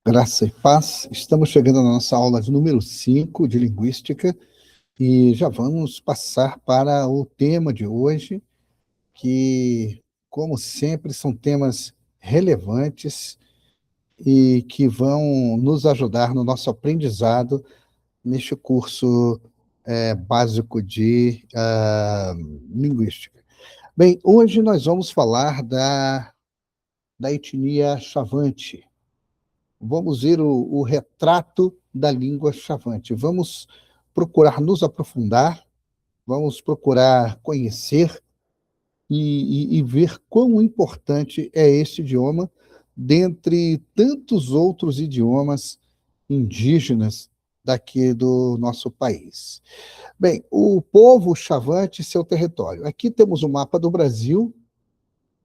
Graça e paz. Estamos chegando na nossa aula de número 5 de linguística e já vamos passar para o tema de hoje, que, como sempre, são temas relevantes e que vão nos ajudar no nosso aprendizado neste curso básico de linguística. Bem, hoje nós vamos falar da etnia Chavante. Vamos ver o retrato da língua chavante. Vamos procurar nos aprofundar, vamos procurar conhecer e ver quão importante é este idioma dentre tantos outros idiomas indígenas daqui do nosso país. Bem, o povo chavante e seu território. Aqui temos o mapa do Brasil.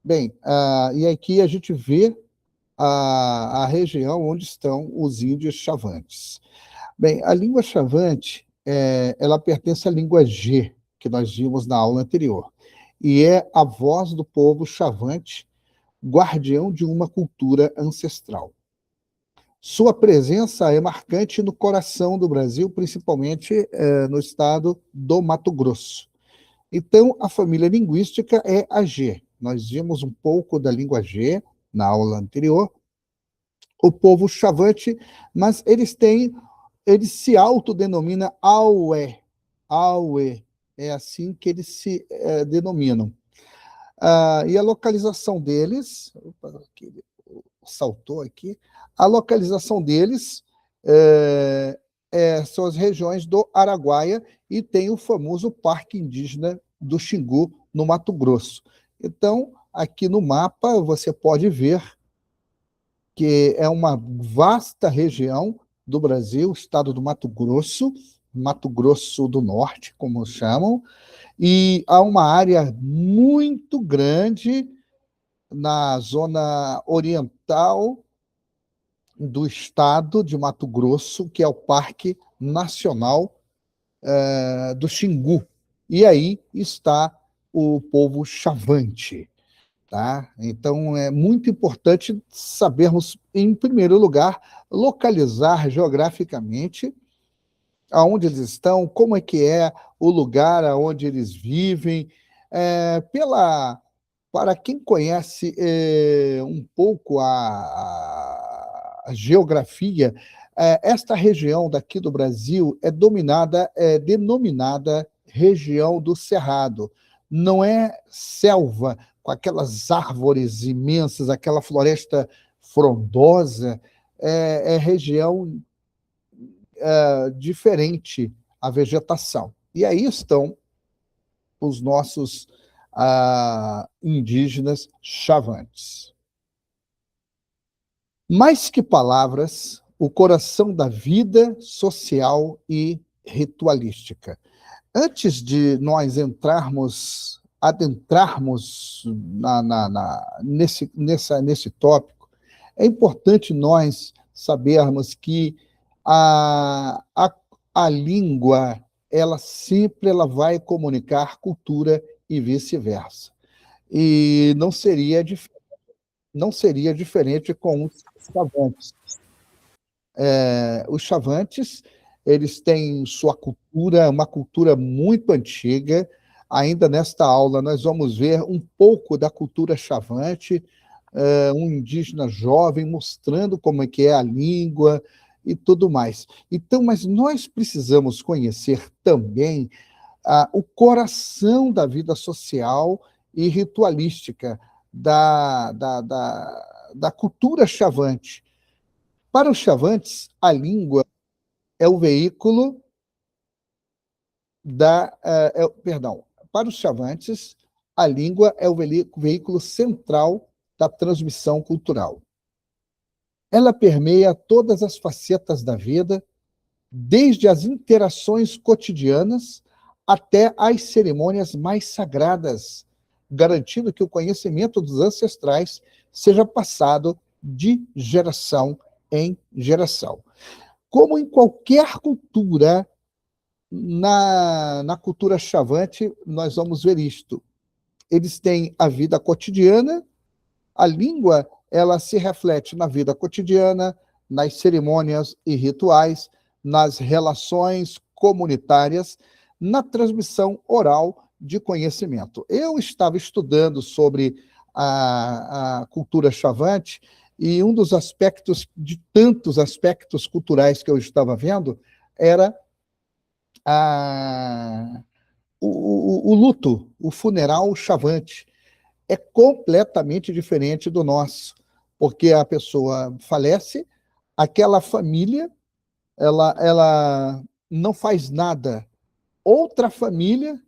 Bem, e aqui a gente vê a região onde estão os índios chavantes. Bem, a língua chavante, ela pertence à língua G, que nós vimos na aula anterior, e é a voz do povo chavante, guardião de uma cultura ancestral. Sua presença é marcante no coração do Brasil, principalmente no estado do Mato Grosso. Então, a família linguística é a G. Nós vimos um pouco da língua G na aula anterior, o povo chavante, mas eles se autodenominam Aué. Aué. É assim que eles se denominam. E a localização deles, opa, aqui, saltou aqui, a localização deles são as regiões do Araguaia e tem o famoso Parque Indígena do Xingu, no Mato Grosso. Então, aqui no mapa, você pode ver que é uma vasta região do Brasil, estado do Mato Grosso do Norte, como chamam, e há uma área muito grande na zona oriental do estado de Mato Grosso, que é o Parque Nacional do Xingu. E aí está o povo chavante. Tá? Então, é muito importante sabermos, em primeiro lugar, localizar geograficamente aonde eles estão, como é o lugar aonde eles vivem. Para quem conhece um pouco a geografia, esta região daqui do Brasil é denominada região do Cerrado. Não é selva, com aquelas árvores imensas, aquela floresta frondosa, é região diferente a vegetação. E aí estão os nossos indígenas chavantes. Mais que palavras, o coração da vida social e ritualística. Antes de nós adentrarmos nesse tópico, é importante nós sabermos que a língua, ela vai comunicar cultura e vice-versa. E não seria diferente com os chavantes. Os chavantes, eles têm sua cultura, uma cultura muito antiga. Ainda nesta aula, nós vamos ver um pouco da cultura chavante, um indígena jovem mostrando como é que é a língua e tudo mais. Então, mas nós precisamos conhecer também o coração da vida social e ritualística da cultura chavante. Para os chavantes, a língua é o veículo perdão, para os chavantes, a língua é o veículo central da transmissão cultural. Ela permeia todas as facetas da vida, desde as interações cotidianas até as cerimônias mais sagradas, garantindo que o conhecimento dos ancestrais seja passado de geração em geração. Como em qualquer cultura, na cultura chavante, nós vamos ver isto. Eles têm a vida cotidiana, a língua, ela se reflete na vida cotidiana, nas cerimônias e rituais, nas relações comunitárias, na transmissão oral de conhecimento. Eu estava estudando sobre a cultura Chavante e um dos aspectos, de tantos aspectos culturais que eu estava vendo, era o luto, o funeral Chavante. É completamente diferente do nosso, porque a pessoa falece, aquela família, ela não faz nada. Outra família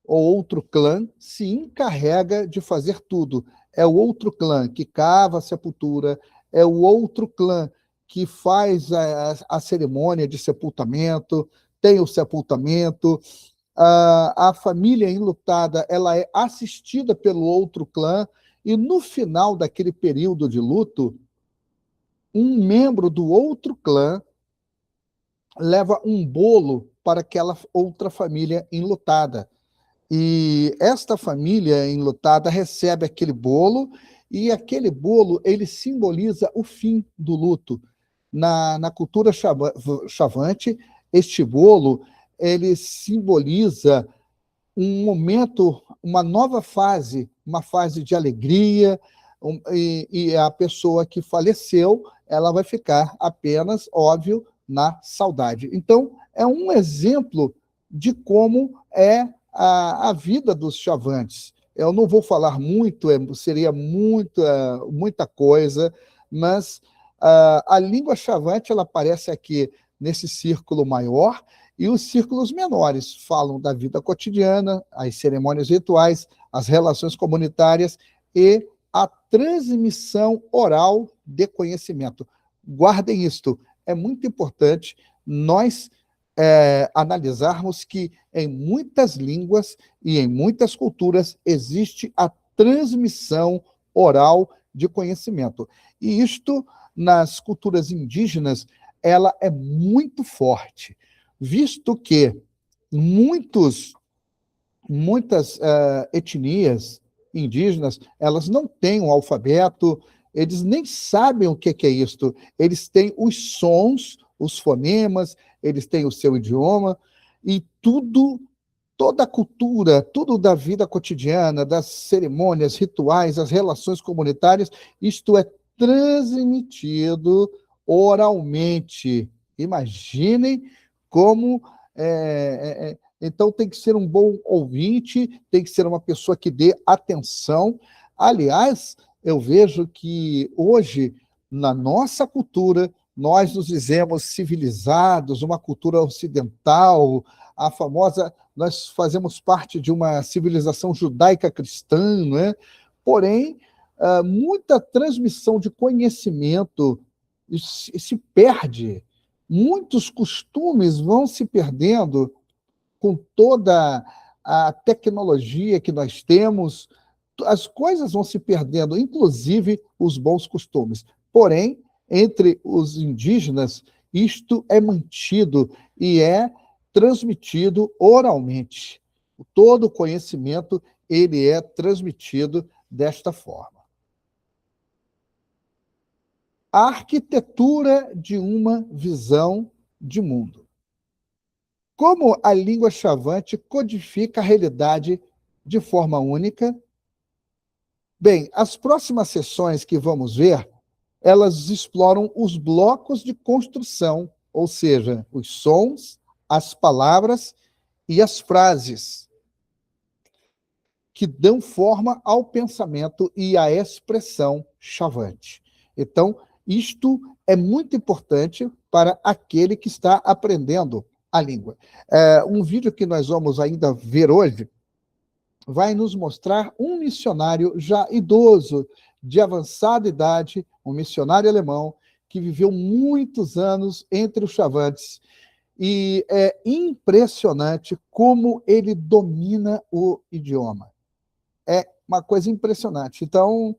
ou outro clã se encarrega de fazer tudo. É o outro clã que cava a sepultura, é o outro clã que faz a cerimônia de sepultamento, tem o sepultamento, a família enlutada ela é assistida pelo outro clã, e no final daquele período de luto, um membro do outro clã leva um bolo para aquela outra família enlutada. E esta família enlutada recebe aquele bolo, e aquele bolo ele simboliza o fim do luto. Na cultura Chavante, este bolo ele simboliza um momento, uma nova fase, uma fase de alegria, e a pessoa que faleceu, ela vai ficar apenas, óbvio, na saudade. Então, é um exemplo de como é a vida dos Chavantes. Eu não vou falar muito, seria muita coisa, mas a língua Chavante ela aparece aqui nesse círculo maior, e os círculos menores falam da vida cotidiana, as cerimônias rituais, as relações comunitárias e a transmissão oral de conhecimento. Guardem isto, é muito importante nós analisarmos que em muitas línguas e em muitas culturas existe a transmissão oral de conhecimento. E isto, nas culturas indígenas, ela é muito forte, visto que muitas etnias indígenas, elas não têm um alfabeto, eles nem sabem o que é isto. Eles têm os sons, os fonemas, eles têm o seu idioma, e toda a cultura, tudo da vida cotidiana, das cerimônias, rituais, as relações comunitárias, isto é transmitido oralmente. Imaginem como então tem que ser um bom ouvinte, tem que ser uma pessoa que dê atenção. Aliás, eu vejo que hoje, na nossa cultura, nós nos dizemos civilizados, uma cultura ocidental, a famosa, nós fazemos parte de uma civilização judaica cristã, não é? Porém, muita transmissão de conhecimento se perde, muitos costumes vão se perdendo com toda a tecnologia que nós temos, as coisas vão se perdendo, inclusive os bons costumes. Porém, entre os indígenas, isto é mantido e é transmitido oralmente. Todo o conhecimento ele é transmitido desta forma. A arquitetura de uma visão de mundo. Como a língua Chavante codifica a realidade de forma única? Bem, as próximas sessões que vamos ver, elas exploram os blocos de construção, ou seja, os sons, as palavras e as frases, que dão forma ao pensamento e à expressão Chavante. Então, isto é muito importante para aquele que está aprendendo a língua. Um vídeo que nós vamos ainda ver hoje vai nos mostrar um missionário já idoso, de avançada idade, um missionário alemão, que viveu muitos anos entre os Chavantes, e é impressionante como ele domina o idioma. É uma coisa impressionante. Então,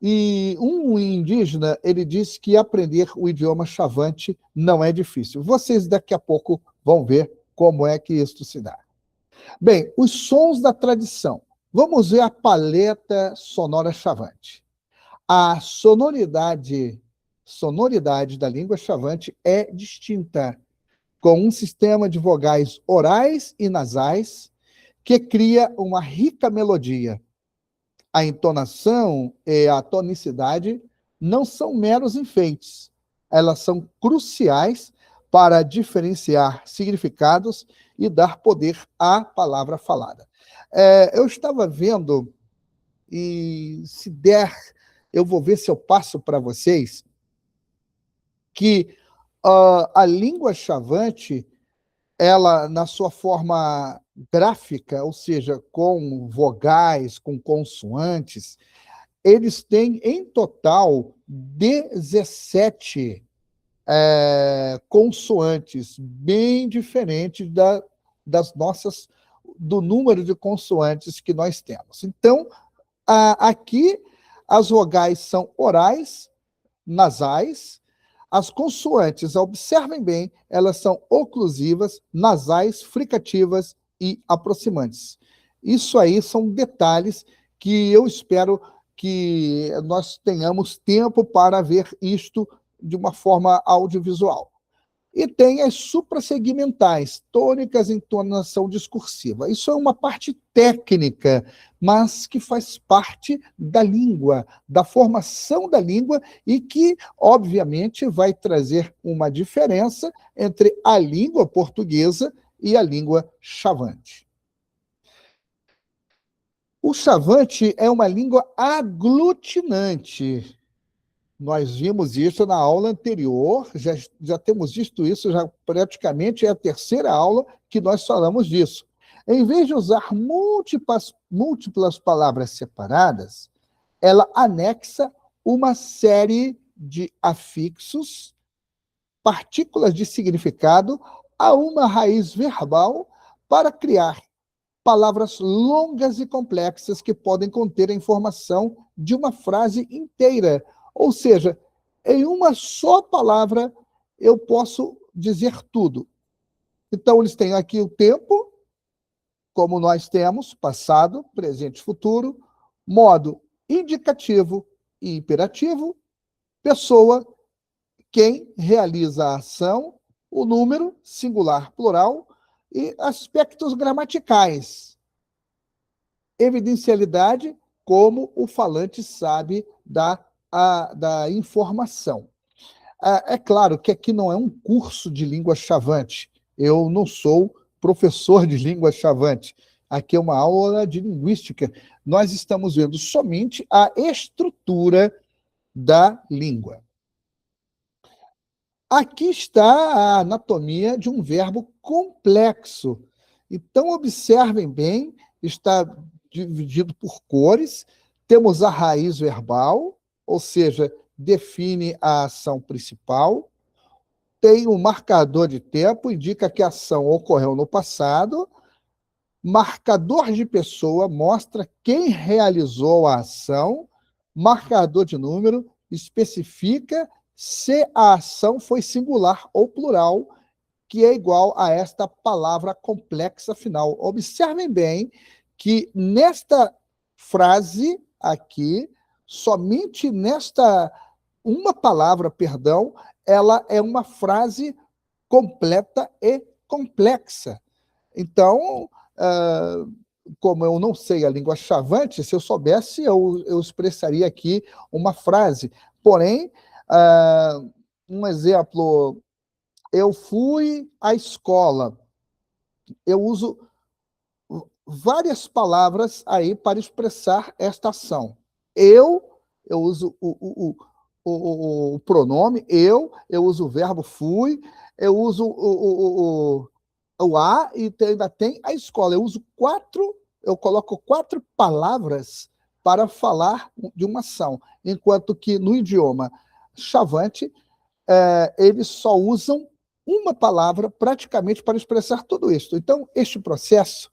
e um indígena, ele disse que aprender o idioma Chavante não é difícil. Vocês daqui a pouco vão ver como é que isso se dá. Bem, os sons da tradição. Vamos ver a paleta sonora Chavante. A sonoridade sonoridade da língua chavante é distinta, com um sistema de vogais orais e nasais que cria uma rica melodia. A entonação e a tonicidade não são meros enfeites, elas são cruciais para diferenciar significados e dar poder à palavra falada. Eu estava vendo, e se der, eu vou ver se eu passo para vocês, que a língua chavante, ela, na sua forma gráfica, ou seja, com vogais, com consoantes, eles têm, em total, 17 consoantes, bem diferente das nossas, do número de consoantes que nós temos. Então, aqui, as vogais são orais, nasais, as consoantes, observem bem, elas são oclusivas, nasais, fricativas e aproximantes. Isso aí são detalhes que eu espero que nós tenhamos tempo para ver isto de uma forma audiovisual. E tem as suprassegmentais, tônicas, entonação discursiva. Isso é uma parte técnica, mas que faz parte da língua, da formação da língua e que, obviamente, vai trazer uma diferença entre a língua portuguesa e a língua chavante. O chavante é uma língua aglutinante. Nós vimos isso na aula anterior, já temos visto isso, já praticamente é a terceira aula que nós falamos disso. Em vez de usar múltiplas palavras separadas, ela anexa uma série de afixos, partículas de significado, a uma raiz verbal para criar palavras longas e complexas que podem conter a informação de uma frase inteira. Ou seja, em uma só palavra eu posso dizer tudo. Então, eles têm aqui o tempo, como nós temos, passado, presente e futuro, modo indicativo e imperativo, pessoa, quem realiza a ação, o número, singular, plural, e aspectos gramaticais. Evidencialidade, como o falante sabe da informação. É claro que aqui não é um curso de língua chavante. Eu não sou professor de língua chavante. Aqui é uma aula de linguística. Nós estamos vendo somente a estrutura da língua. Aqui está a anatomia de um verbo complexo. Então, observem bem, está dividido por cores. Temos a raiz verbal, ou seja, define a ação principal. Tem um marcador de tempo, indica que a ação ocorreu no passado. Marcador de pessoa mostra quem realizou a ação. Marcador de número especifica se a ação foi singular ou plural, que é igual a esta palavra complexa final. Observem bem que nesta frase aqui, somente nesta uma palavra, perdão, ela é uma frase completa e complexa. Então, como eu não sei a língua chavante, se eu soubesse, eu expressaria aqui uma frase. Porém, um exemplo, eu fui à escola. Eu uso várias palavras aí para expressar esta ação. Eu uso o pronome eu uso o verbo fui, eu uso o a e ainda tem a escola. Eu coloco 4 palavras para falar de uma ação, enquanto que no idioma chavante, eles só usam uma palavra praticamente para expressar tudo isso. Então, este processo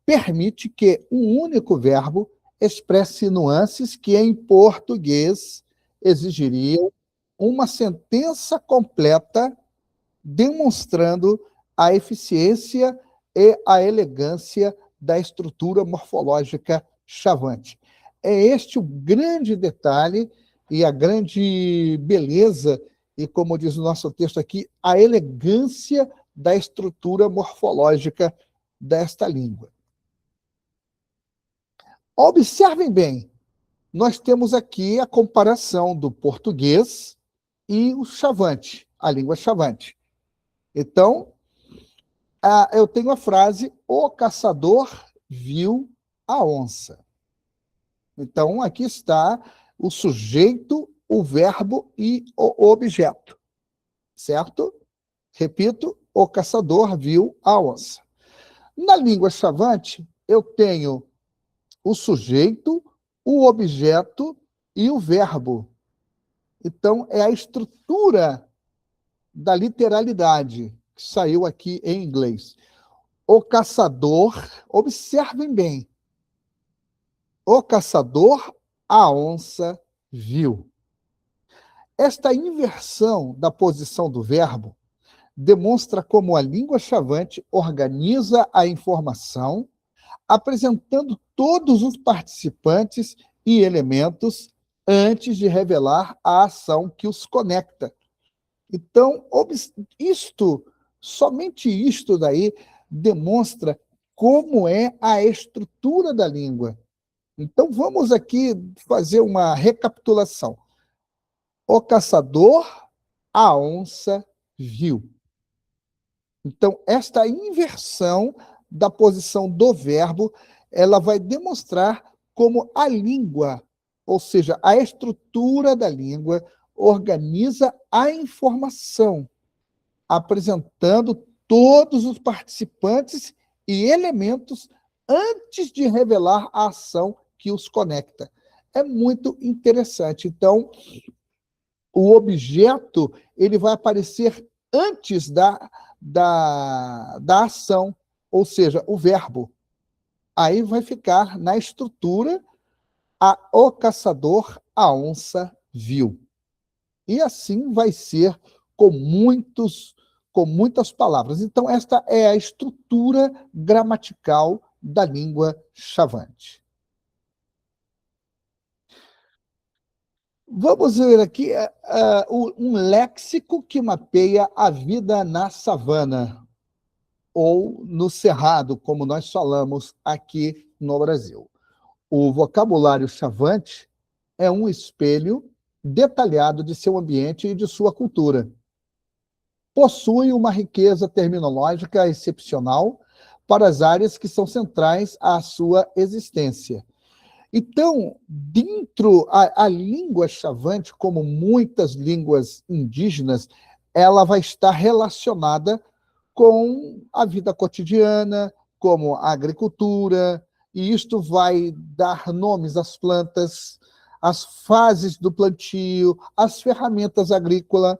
permite que um único verbo expresse nuances que em português exigiriam uma sentença completa, demonstrando a eficiência e a elegância da estrutura morfológica chavante. É este o grande detalhe e a grande beleza, e como diz o nosso texto aqui, a elegância da estrutura morfológica desta língua. Observem bem, nós temos aqui a comparação do português e o chavante, a língua chavante. Então, eu tenho a frase: o caçador viu a onça. Então, aqui está o sujeito, o verbo e o objeto, certo? Repito, o caçador viu a onça. Na língua chavante, eu tenho o sujeito, o objeto e o verbo. Então, é a estrutura da literalidade que saiu aqui em inglês. O caçador, observem bem, o caçador a onça viu. Esta inversão da posição do verbo demonstra como a língua chavante organiza a informação, apresentando todos os participantes e elementos antes de revelar a ação que os conecta. Então, somente isto daí demonstra como é a estrutura da língua. Então, vamos aqui fazer uma recapitulação. O caçador, a onça viu. Então, esta inversão da posição do verbo, ela vai demonstrar como a língua, ou seja, a estrutura da língua, organiza a informação, apresentando todos os participantes e elementos antes de revelar a ação que os conecta. É muito interessante. Então, o objeto ele vai aparecer antes da ação, ou seja, o verbo. Aí vai ficar na estrutura o caçador, a onça viu. E assim vai ser com muitas palavras. Então, esta é a estrutura gramatical da língua chavante. Vamos ver aqui um léxico que mapeia a vida na savana, ou no cerrado, como nós falamos aqui no Brasil. O vocabulário chavante é um espelho detalhado de seu ambiente e de sua cultura. Possui uma riqueza terminológica excepcional para as áreas que são centrais à sua existência. Então, a língua chavante, como muitas línguas indígenas, ela vai estar relacionada com a vida cotidiana, como a agricultura, e isto vai dar nomes às plantas, às fases do plantio, às ferramentas agrícolas.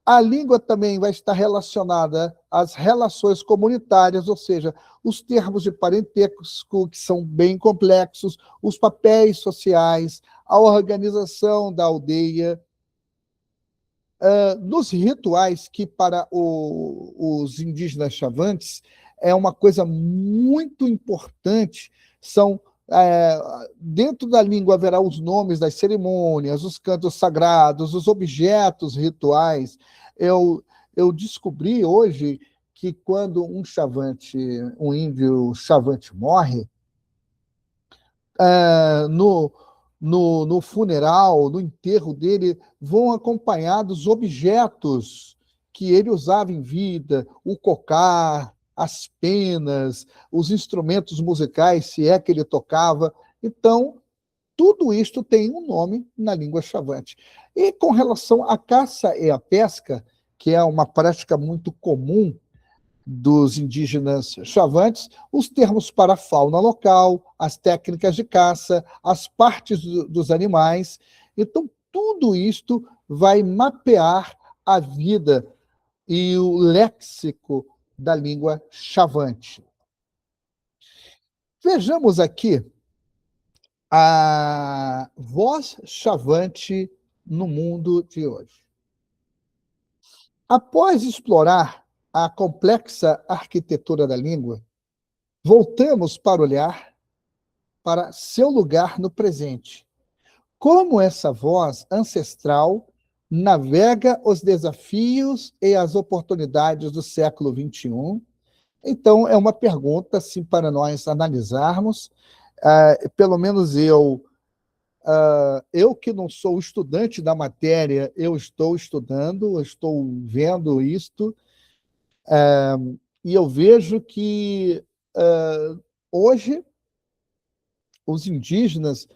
A língua também vai estar relacionada às relações comunitárias, ou seja, os termos de parentesco, que são bem complexos, os papéis sociais, a organização da aldeia, nos rituais, que para os indígenas chavantes é uma coisa muito importante, são dentro da língua haverá os nomes das cerimônias, os cantos sagrados, os objetos rituais. Eu descobri hoje que quando um índio chavante morre, no funeral, no enterro dele, vão acompanhados objetos que ele usava em vida, o cocar, as penas, os instrumentos musicais, se é que ele tocava. Então, tudo isto tem um nome na língua chavante. E com relação à caça e à pesca, que é uma prática muito comum dos indígenas chavantes, os termos para a fauna local, as técnicas de caça, as partes dos animais. Então, tudo isto vai mapear a vida e o léxico da língua chavante. Vejamos aqui a voz chavante no mundo de hoje. Após explorar a complexa arquitetura da língua, voltamos para olhar para seu lugar no presente, como essa voz ancestral navega os desafios e as oportunidades do século XXI. Então, é uma pergunta, assim, para nós analisarmos. Pelo menos eu que não sou estudante da matéria, eu estou estudando, eu estou vendo isto, e eu vejo que hoje os indígenas,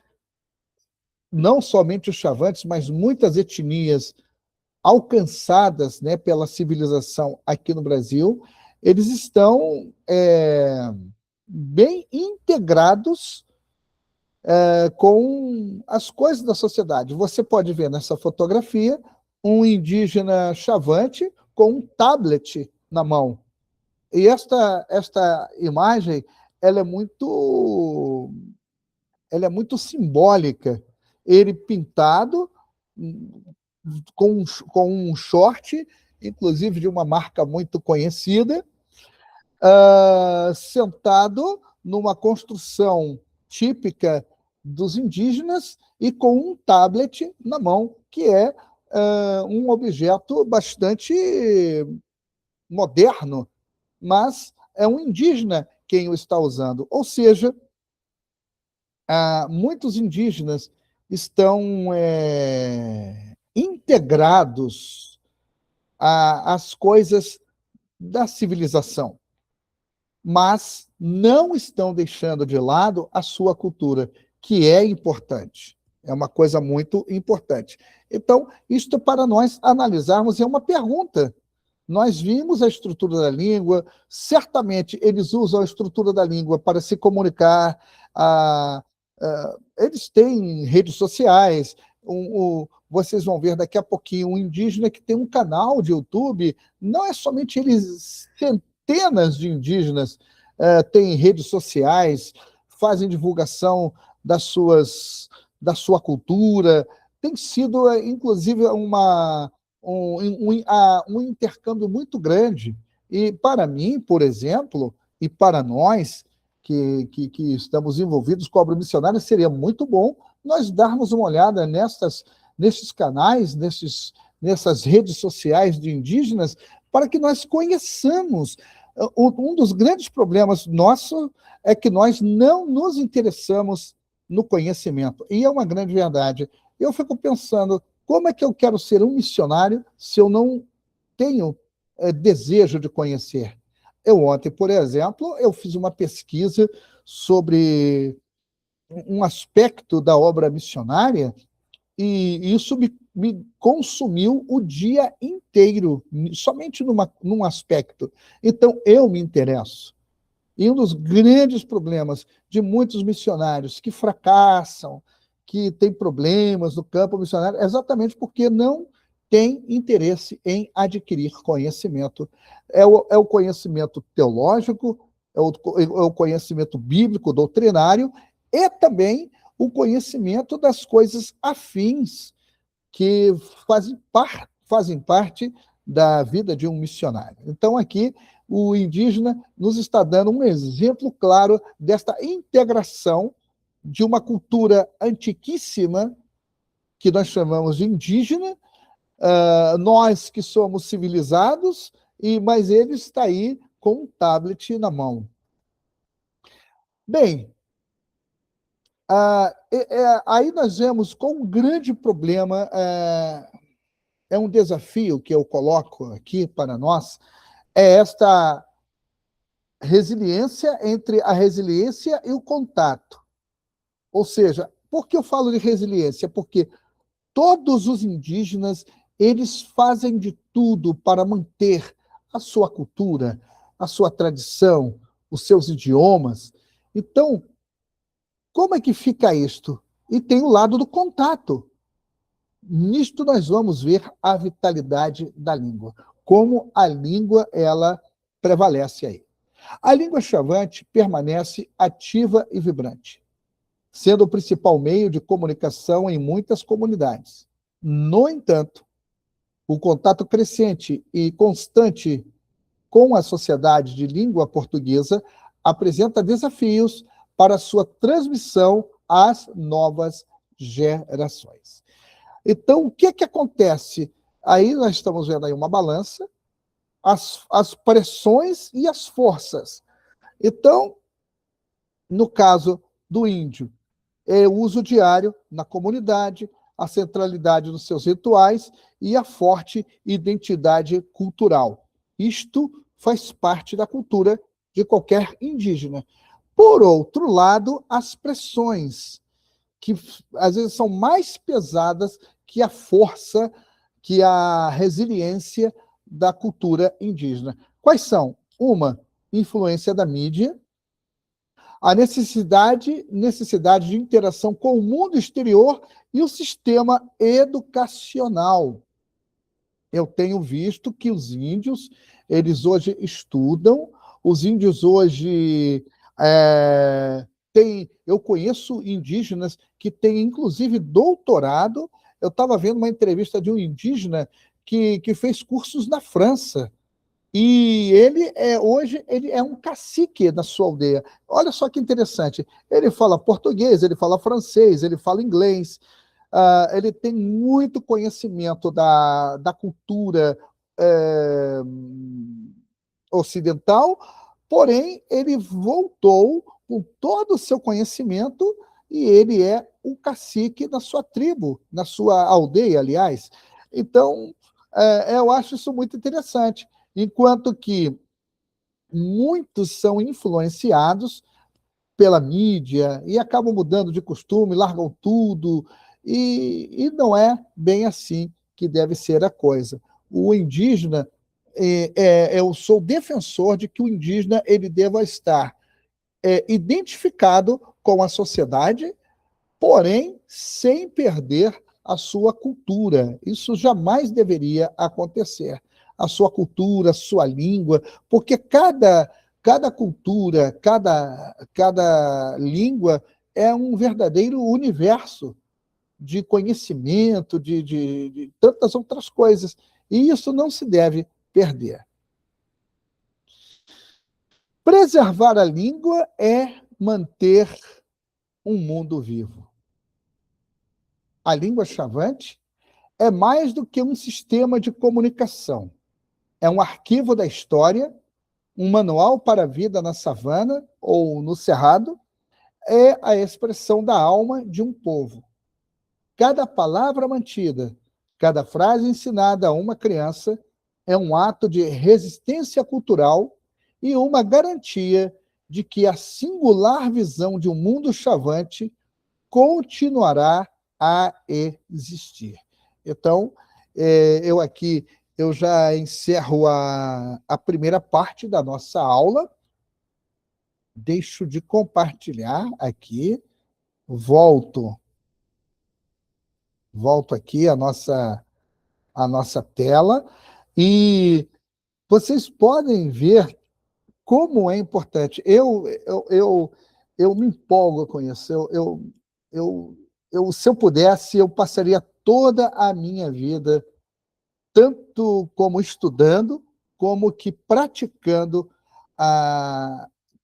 não somente os chavantes, mas muitas etnias alcançadas, né, pela civilização aqui no Brasil, eles estão bem integrados com as coisas da sociedade. Você pode ver nessa fotografia um indígena chavante com um tablet na mão. E esta imagem ela é muito simbólica. Ele pintado com um short, inclusive de uma marca muito conhecida, sentado numa construção típica dos indígenas e com um tablet na mão, que é um objeto bastante moderno, mas é um indígena quem o está usando. Ou seja, muitos indígenas estão integrados às coisas da civilização, mas não estão deixando de lado a sua cultura, que é importante. É uma coisa muito importante. Então, isto para nós analisarmos é uma pergunta. Nós vimos a estrutura da língua, certamente eles usam a estrutura da língua para se comunicar, eles têm redes sociais, vocês vão ver daqui a pouquinho um indígena que tem um canal de YouTube, não é somente eles, centenas de indígenas têm redes sociais, fazem divulgação da sua cultura, tem sido, inclusive, um intercâmbio muito grande. E para mim, por exemplo, e para nós que estamos envolvidos com a obra missionária, seria muito bom nós darmos uma olhada nesses canais, nessas redes sociais de indígenas, para que nós conheçamos. Um dos grandes problemas nosso é que nós não nos interessamos no conhecimento. E é uma grande verdade. Eu fico pensando, como é que eu quero ser um missionário se eu não tenho desejo de conhecer? Eu ontem, por exemplo, eu fiz uma pesquisa sobre um aspecto da obra missionária e isso me consumiu o dia inteiro, somente num aspecto. Então, eu me interesso. E um dos grandes problemas de muitos missionários que fracassam, que têm problemas no campo missionário, é exatamente porque não têm interesse em adquirir conhecimento. É o conhecimento teológico, é o conhecimento bíblico, doutrinário, e também o conhecimento das coisas afins que fazem parte da vida de um missionário. Então, aqui, o indígena nos está dando um exemplo claro desta integração de uma cultura antiquíssima, que nós chamamos de indígena, nós que somos civilizados, mas ele está aí com um tablet na mão. Bem, aí nós vemos com um grande problema, é um desafio que eu coloco aqui para nós, é esta resiliência entre a resiliência e o contato. Ou seja, por que eu falo de resiliência? Porque todos os indígenas, eles fazem de tudo para manter a sua cultura, a sua tradição, os seus idiomas. Então, como é que fica isto? E tem o lado do contato. Nisto nós vamos ver a vitalidade da língua, como a língua ela prevalece aí. A língua chavante permanece ativa e vibrante, sendo o principal meio de comunicação em muitas comunidades. No entanto, o contato crescente e constante com a sociedade de língua portuguesa apresenta desafios para sua transmissão às novas gerações. Então, o que acontece? Aí nós estamos vendo aí uma balança, as pressões e as forças. Então, no caso do índio, é o uso diário na comunidade, a centralidade dos seus rituais e a forte identidade cultural. Isto faz parte da cultura de qualquer indígena. Por outro lado, as pressões, que às vezes são mais pesadas que a força, que a resiliência da cultura indígena. Quais são? Uma, influência da mídia, a necessidade de interação com o mundo exterior e o sistema educacional. Eu tenho visto que os índios, eles hoje estudam, os índios hoje eu conheço indígenas que têm, inclusive, doutorado. Eu estava vendo uma entrevista de um indígena que fez cursos na França, e hoje ele é um cacique na sua aldeia. Olha só que interessante. Ele fala português, ele fala francês, ele fala inglês. Ele tem muito conhecimento da cultura ocidental, porém ele voltou com todo o seu conhecimento e ele é um cacique na sua tribo, na sua aldeia, aliás. Então, eu acho isso muito interessante. Enquanto que muitos são influenciados pela mídia e acabam mudando de costume, largam tudo, e não é bem assim que deve ser a coisa. O indígena, eu sou defensor de que o indígena ele deva estar identificado com a sociedade, porém sem perder a sua cultura. Isso jamais deveria acontecer. A sua cultura, a sua língua, porque cada cultura, cada língua é um verdadeiro universo de conhecimento, de tantas outras coisas. E isso não se deve perder. Preservar a língua é manter um mundo vivo. A língua chavante é mais do que um sistema de comunicação. É um arquivo da história, um manual para a vida na savana ou no cerrado, é a expressão da alma de um povo. Cada palavra mantida, cada frase ensinada a uma criança é um ato de resistência cultural e uma garantia de que a singular visão de um mundo chavante continuará a existir. Então, eu já encerro a primeira parte da nossa aula. Deixo de compartilhar aqui, volto aqui a nossa tela, e vocês podem ver como é importante. Eu me empolgo com isso. Se eu pudesse, eu passaria toda a minha vida tanto como estudando, como que praticando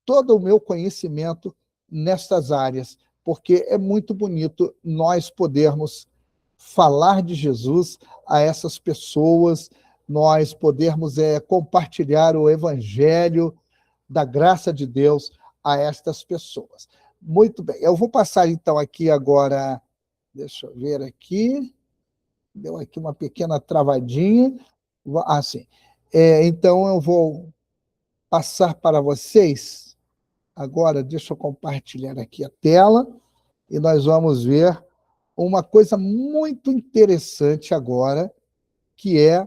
todo o meu conhecimento nestas áreas, porque é muito bonito nós podermos falar de Jesus a essas pessoas, nós podermos compartilhar o evangelho da graça de Deus a estas pessoas. Muito bem, eu vou passar então aqui agora, deixa eu ver aqui, deu aqui uma pequena travadinha. Sim. Então eu vou passar para vocês agora, deixa eu compartilhar aqui a tela, e nós vamos ver uma coisa muito interessante agora, que é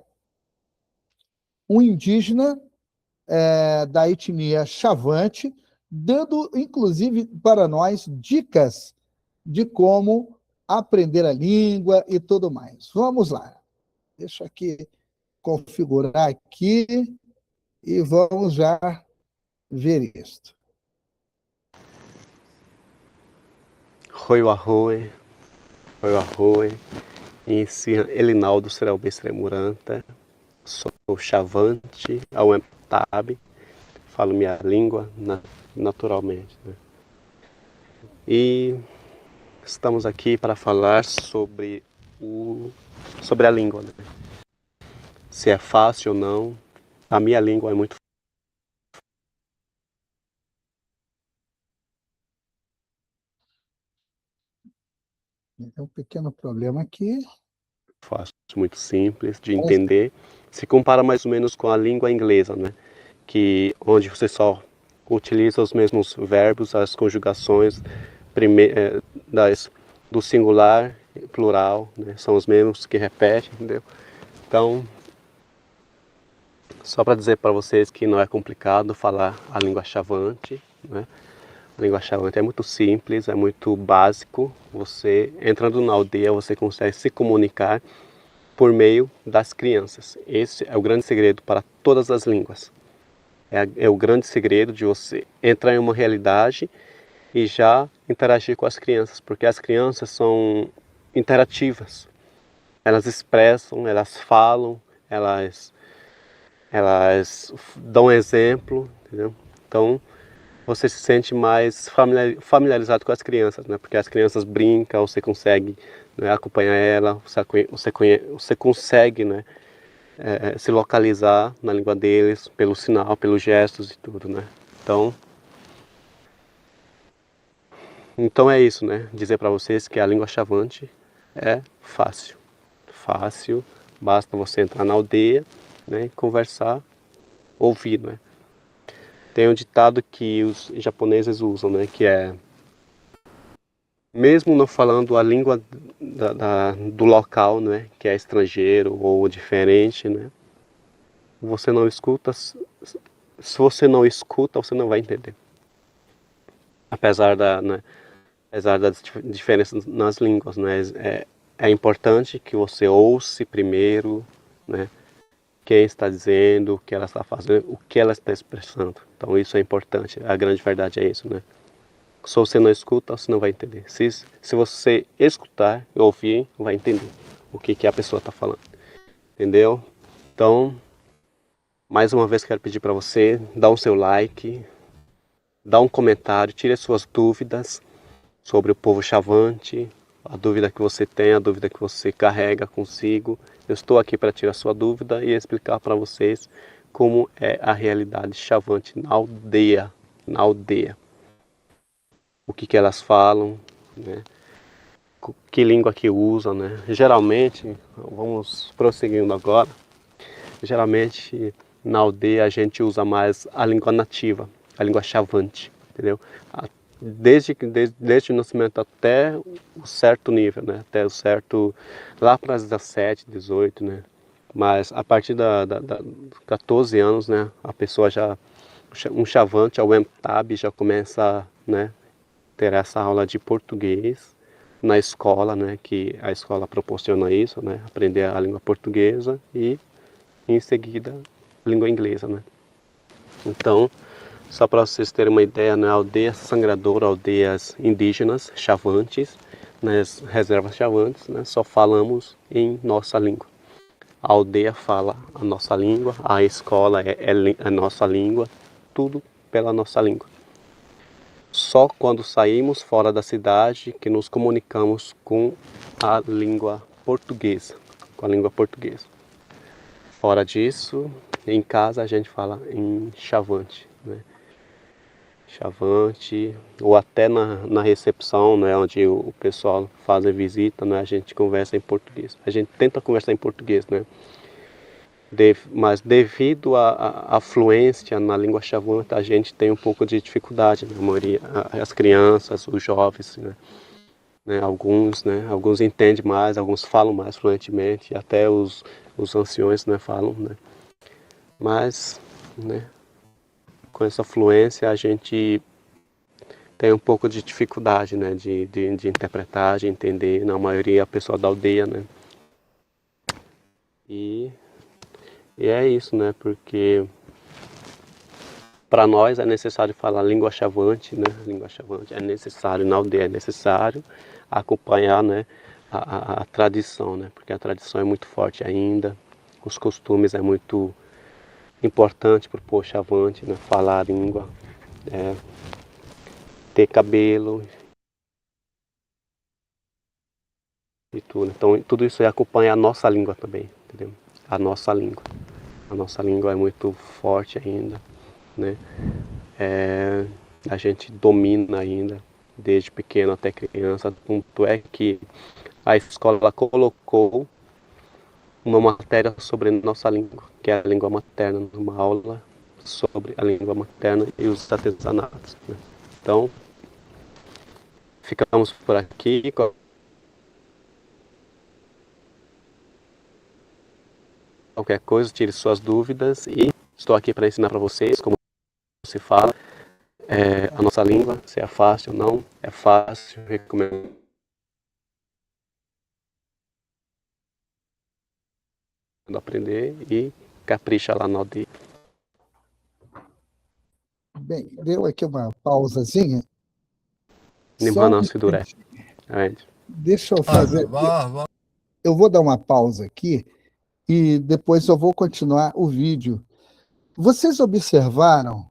um indígena da etnia Chavante, dando, inclusive, para nós, dicas de como aprender a língua e tudo mais. Vamos lá. Deixa aqui configurar aqui e vamos já ver isto. Hoiuahoi, Inician Elinaldo Serelbe Seremuranta, sou chavante, auemtabe, falo minha língua naturalmente. Né? E estamos aqui para falar sobre a língua, né? Se é fácil ou não. A minha língua é muito Tem um pequeno problema aqui. fácil, muito simples de entender. Se compara mais ou menos com a língua inglesa, né? Onde você só utiliza os mesmos verbos, as conjugações do singular e plural, né? São os mesmos que repetem, entendeu? Então, só para dizer para vocês que não é complicado falar a língua chavante, né? A língua chavante é muito simples, é muito básico. Você, entrando na aldeia, você consegue se comunicar por meio das crianças. Esse é o grande segredo para todas as línguas. É o grande segredo de você entrar em uma realidade e já interagir com as crianças, porque as crianças são interativas. Elas expressam, elas falam, elas dão exemplo, entendeu? Então, você se sente mais familiarizado com as crianças, né? Porque as crianças brincam, você consegue, né, acompanhar ela, você consegue, né, se localizar na língua deles, pelo sinal, pelos gestos e tudo, né? Então é isso, né? Dizer para vocês que a língua chavante é fácil. Fácil, basta você entrar na aldeia, né, conversar, ouvir, né? Tem um ditado que os japoneses usam, né, que é: mesmo não falando a língua do local, né, que é estrangeiro ou diferente, né, você não escuta, se você não escuta, você não vai entender. Apesar apesar das diferenças nas línguas, né, é importante que você ouça primeiro, né, quem está dizendo, o que ela está fazendo, o que ela está expressando. Então isso é importante, a grande verdade é isso, né. Se você não escuta, você não vai entender. Se você escutar e ouvir, vai entender o que a pessoa está falando. Entendeu? Então, mais uma vez quero pedir para você, dar o seu like, dar um comentário, tire as suas dúvidas sobre o povo chavante, a dúvida que você tem, a dúvida que você carrega consigo. Eu estou aqui para tirar sua dúvida e explicar para vocês como é a realidade chavante na aldeia. Na aldeia. O que elas falam, né? Que língua que usam, né? Geralmente, vamos prosseguindo agora, geralmente na aldeia a gente usa mais a língua nativa, a língua chavante, entendeu? Desde o nascimento até o certo nível, né? Até o certo, lá para as 17, 18, né? Mas a partir da 14 anos, né? A pessoa já, um chavante, o MTAB, já começa, né, ter essa aula de português na escola, né, que a escola proporciona isso, né, aprender a língua portuguesa e em seguida a língua inglesa, né. Então, só para vocês terem uma ideia, né, aldeia sangradora, aldeias indígenas, chavantes, nas reservas chavantes, né, só falamos em nossa língua. A aldeia fala a nossa língua, a escola é a nossa língua, tudo pela nossa língua. Só quando saímos fora da cidade que nos comunicamos com a língua portuguesa, com a língua portuguesa. Fora disso, em casa a gente fala em chavante, né? Chavante, ou até na recepção, né, onde o pessoal faz a visita, né, a gente conversa em português. A gente tenta conversar em português, né? Mas devido à fluência na língua chavante, a gente tem um pouco de dificuldade, né? A maioria, as crianças, os jovens, né? Alguns entendem mais, alguns falam mais fluentemente, até os anciões, né, falam, né? Mas, né, com essa fluência a gente tem um pouco de dificuldade, né, de interpretar, de entender, na maioria a pessoa da aldeia, né? E é isso, né? Porque para nós é necessário falar língua chavante, né? Língua chavante é necessário, na aldeia é necessário acompanhar, né, a tradição, né? Porque a tradição é muito forte ainda, os costumes é muito importante para o povo chavante, né? Falar a língua, ter cabelo, e tudo. Então, tudo isso acompanha a nossa língua também, entendeu? A nossa língua. A nossa língua é muito forte ainda, né? A gente domina ainda, desde pequeno até criança. Tanto é que a escola colocou uma matéria sobre nossa língua, que é a língua materna, numa aula sobre a língua materna e os artesanatos, né? Então, ficamos por aqui. Qualquer coisa, tire suas dúvidas e estou aqui para ensinar para vocês como se fala a nossa língua, se é fácil ou não. É fácil, recomendo aprender e capricha lá na aldeia. Bem, deu aqui uma pausazinha, só um Nimrana Sidure. instantinho. Deixa eu fazer aqui. Eu vou dar uma pausa aqui e depois eu vou continuar o vídeo. Vocês observaram?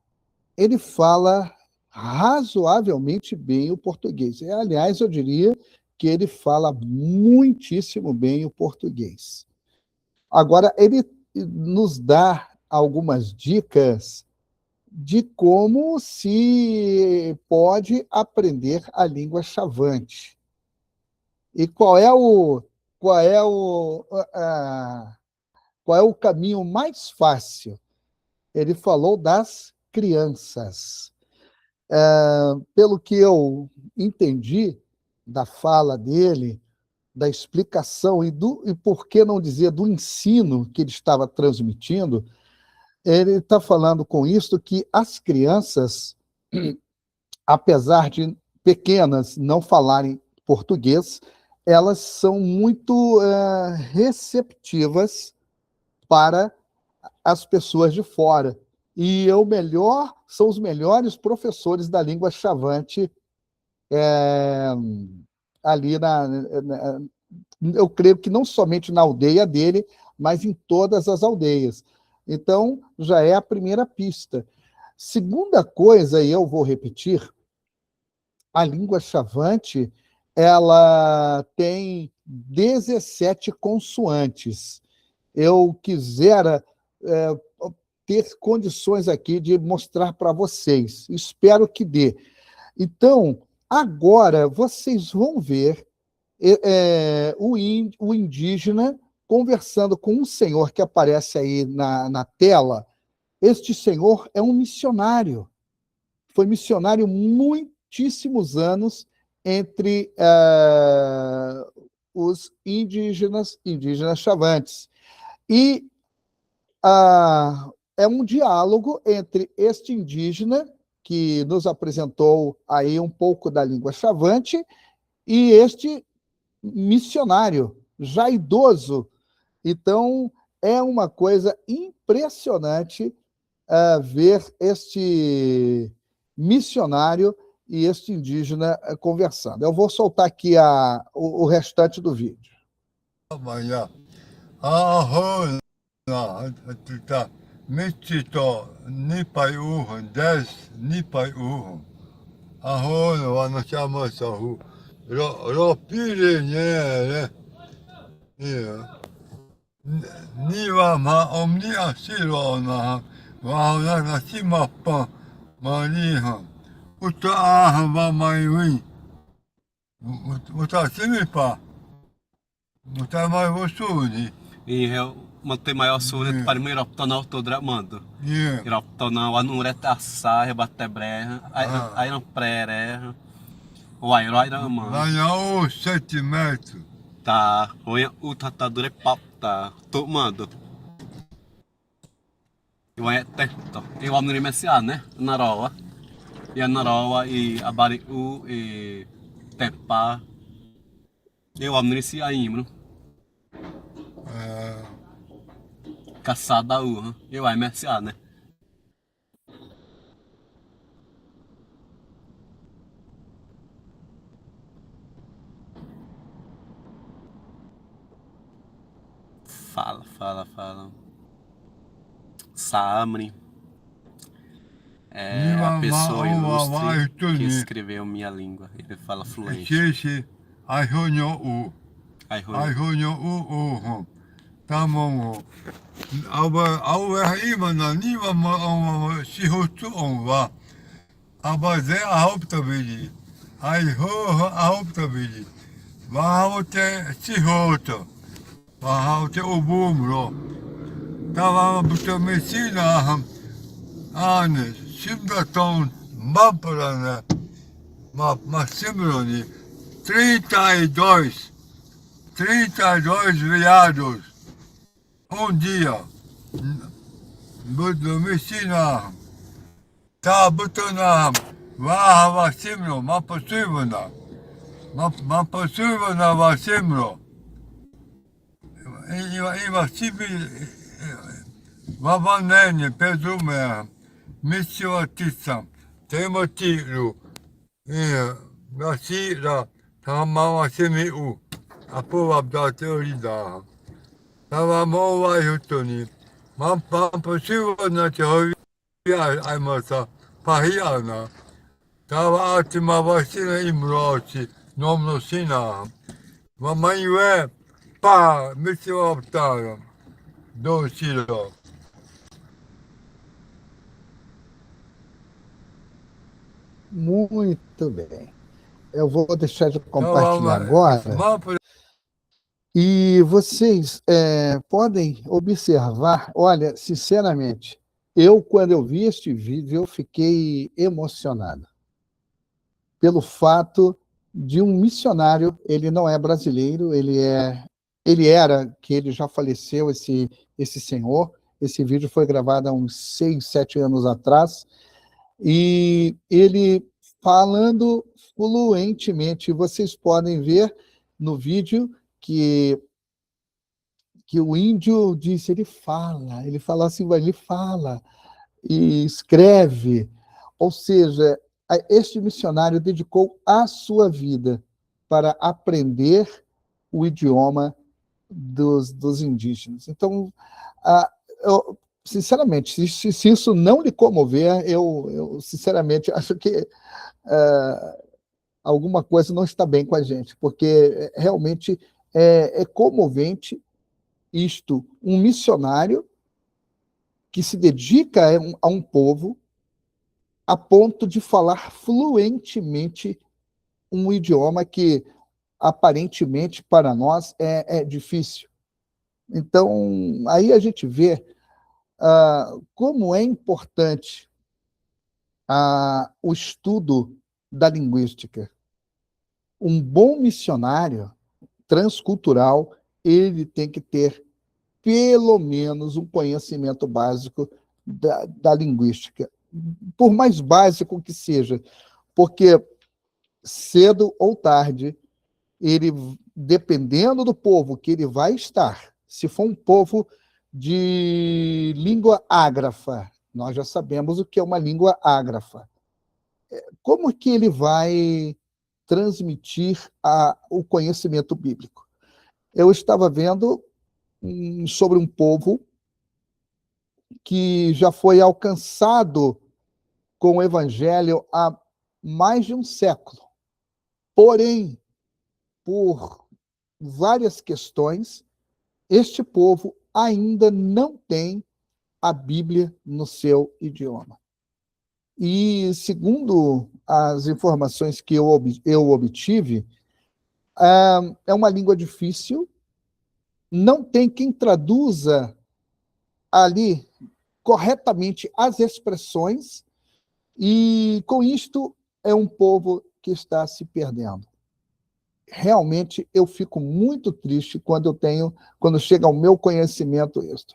Ele fala razoavelmente bem o português. Aliás, eu diria que ele fala muitíssimo bem o português. Agora, ele nos dá algumas dicas de como se pode aprender a língua chavante. E qual é o caminho mais fácil? Ele falou das crianças. Pelo que eu entendi da fala dele, da explicação e por que não dizer do ensino que ele estava transmitindo, ele está falando com isso que as crianças, apesar de pequenas não falarem português, elas são muito receptivas para as pessoas de fora. E são os melhores professores da língua chavante ali eu creio que não somente na aldeia dele, mas em todas as aldeias. Então, já é a primeira pista. Segunda coisa, e eu vou repetir, a língua chavante, ela tem 17 consoantes. Eu quisera ter condições aqui de mostrar para vocês. Espero que dê. Então, agora vocês vão ver o indígena conversando com um senhor que aparece aí na tela. Este senhor é um missionário. Foi missionário muitíssimos anos entre os indígenas chavantes. E é um diálogo entre este indígena, que nos apresentou aí um pouco da língua chavante, e este missionário, já idoso. Então, é uma coisa impressionante ver este missionário e este indígena conversando. Eu vou soltar aqui o restante do vídeo. Niwa ma omni asilo na wa na simapa mariha uta ahva maiwi uta simipa uta mai vosuni E manter maior sulit para mim optonal todo mando. Optonal anureta assa rebate breha aí não pré o aí mano. Lá o 7 metros. Tá, o tatadure pap tá, tomando. Eu é teto. Eu amo no MSA, né? Naroa. E a Naroa e a Bariu e Tepa. Eu amo nesse aí, mano. Caçada U, eu é MSA, né? Fala. Samri é a pessoa ilustre que escreveu minha língua. Ele fala fluente. Aihonyo uho. Tamongo. Awe ima na niwa ma shihotu onwa. Abaze ahoptabili. Aiho ahoptabili. Wahaote shihoto. Wahaote ubumro. Tava buto mesina ane simdaton maprana ma simroni 32 viados dia buto mesina tá butona va simro ma posibona va simro iva sibi Vavanene, Pezume, Missioatissa, Temotilu, Nasira, Tamawa Semiu, Apovabda Teorida, Tavamova Hutoni, Mampa Sivana Teoria, Aimasa, Pahiana, Tava Atima Vasina Imrosi, Nomnosina, Mamaiwe, Pa, Missioatara, Docilo. Muito bem. Eu vou deixar de compartilhar agora. E vocês podem observar, olha, sinceramente, quando eu vi este vídeo, eu fiquei emocionado. Pelo fato de um missionário, ele não é brasileiro, ele era, que ele já faleceu, esse senhor. Esse vídeo foi gravado há uns 6, 7 anos atrás, e ele falando fluentemente. Vocês podem ver no vídeo que o índio disse, ele fala assim, ele fala e escreve. Ou seja, este missionário dedicou a sua vida para aprender o idioma dos indígenas. Então, sinceramente, se isso não lhe comover, eu sinceramente acho que alguma coisa não está bem com a gente, porque realmente é comovente isto, um missionário que se dedica a um povo a ponto de falar fluentemente um idioma que aparentemente para nós é difícil. Então, aí a gente vê como é importante o estudo da linguística. Um bom missionário transcultural, ele tem que ter pelo menos um conhecimento básico da linguística, por mais básico que seja, porque cedo ou tarde, ele, dependendo do povo que ele vai estar, se for um povo de língua ágrafa, nós já sabemos o que é uma língua ágrafa, como que ele vai transmitir o conhecimento bíblico? Eu estava vendo sobre um povo que já foi alcançado com o evangelho há mais de um século. Porém, por várias questões, este povo ainda não tem a Bíblia no seu idioma. E, segundo as informações que eu obtive, é uma língua difícil, não tem quem traduza ali corretamente as expressões, e com isto é um povo que está se perdendo. Realmente eu fico muito triste quando chega ao meu conhecimento isso.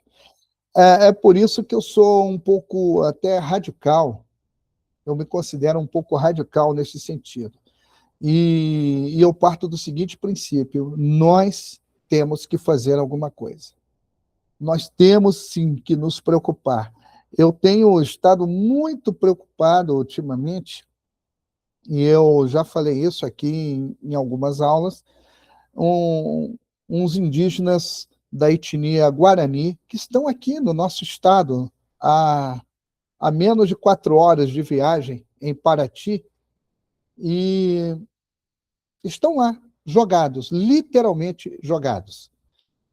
É por isso que eu sou um pouco até radical, eu me considero um pouco radical nesse sentido. E eu parto do seguinte princípio: nós temos que fazer alguma coisa. Nós temos, sim, que nos preocupar. Eu tenho estado muito preocupado ultimamente, e eu já falei isso aqui em algumas aulas, uns indígenas da etnia Guarani, que estão aqui no nosso estado, a menos de 4 horas de viagem, em Paraty, e estão lá, jogados, literalmente jogados.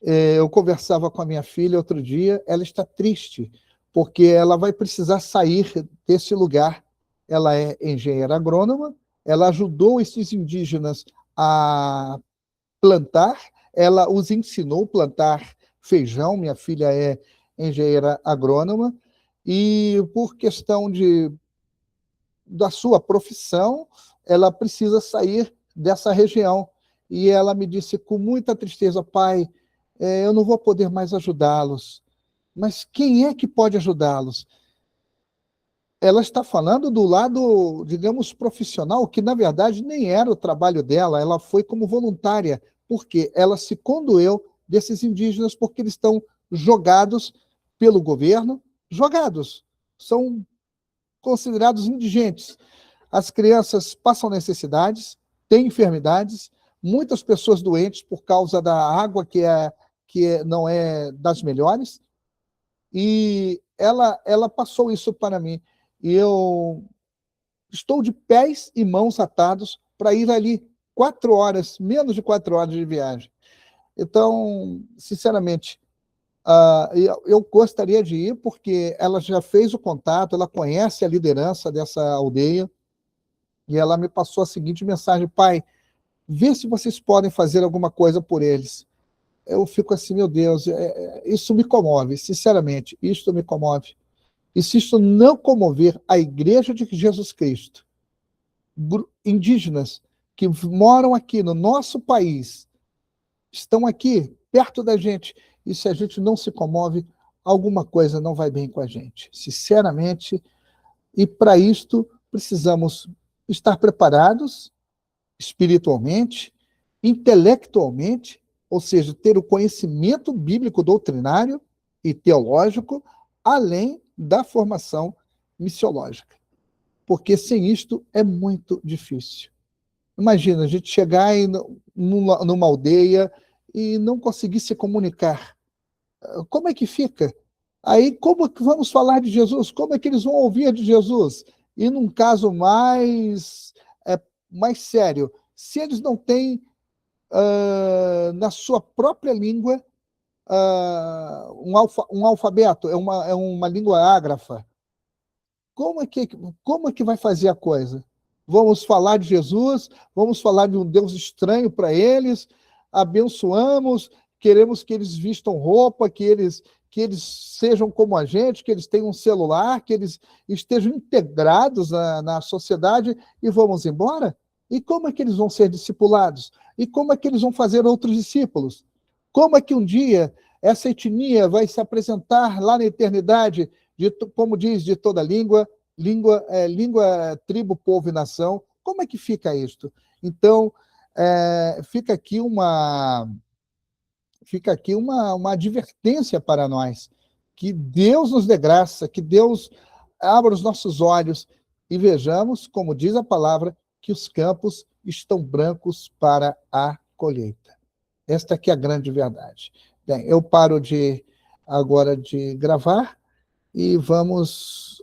Eu conversava com a minha filha outro dia, ela está triste, porque ela vai precisar sair desse lugar. Ela é engenheira agrônoma, ela ajudou esses indígenas a plantar, ela os ensinou a plantar feijão, minha filha é engenheira agrônoma, e por questão da sua profissão, ela precisa sair dessa região. E ela me disse com muita tristeza, pai, eu não vou poder mais ajudá-los. Mas quem é que pode ajudá-los? Ela está falando do lado, digamos, profissional, que na verdade nem era o trabalho dela, ela foi como voluntária, porque ela se condoeu desses indígenas porque eles estão jogados pelo governo, jogados, são considerados indigentes. As crianças passam necessidades, têm enfermidades, muitas pessoas doentes por causa da água não é das melhores, e ela passou isso para mim. E eu estou de pés e mãos atados para ir ali 4 horas, menos de 4 horas de viagem. Então, sinceramente, eu gostaria de ir porque ela já fez o contato, ela conhece a liderança dessa aldeia, e ela me passou a seguinte mensagem: pai, vê se vocês podem fazer alguma coisa por eles. Eu fico assim, meu Deus, isso me comove, sinceramente, isso me comove. E se isso não comover a Igreja de Jesus Cristo, indígenas que moram aqui no nosso país, estão aqui perto da gente, e se a gente não se comove, alguma coisa não vai bem com a gente, sinceramente. E para isto precisamos estar preparados espiritualmente, intelectualmente, ou seja, ter o conhecimento bíblico doutrinário e teológico, além da formação missiológica. Porque sem isto é muito difícil. Imagina a gente chegar numa aldeia e não conseguir se comunicar. Como é que fica? Aí, como é que vamos falar de Jesus? Como é que eles vão ouvir de Jesus? E num caso mais sério, se eles não têm na sua própria língua um alfabeto, é uma língua ágrafa, como é que vai fazer a coisa? Vamos falar de Jesus, vamos falar de um Deus estranho para eles, abençoamos, queremos que eles vistam roupa, que eles sejam como a gente, que eles tenham um celular, que eles estejam integrados na sociedade e vamos embora? E como é que eles vão ser discipulados? E como é que eles vão fazer outros discípulos? Como é que um dia essa etnia vai se apresentar lá na eternidade, como diz, de toda língua, tribo, povo e nação? Como é que fica isto? Então, fica aqui uma advertência para nós, que Deus nos dê graça, que Deus abra os nossos olhos e vejamos, como diz a palavra, que os campos estão brancos para a colheita. Esta aqui é a grande verdade. Bem, eu paro agora de gravar e vamos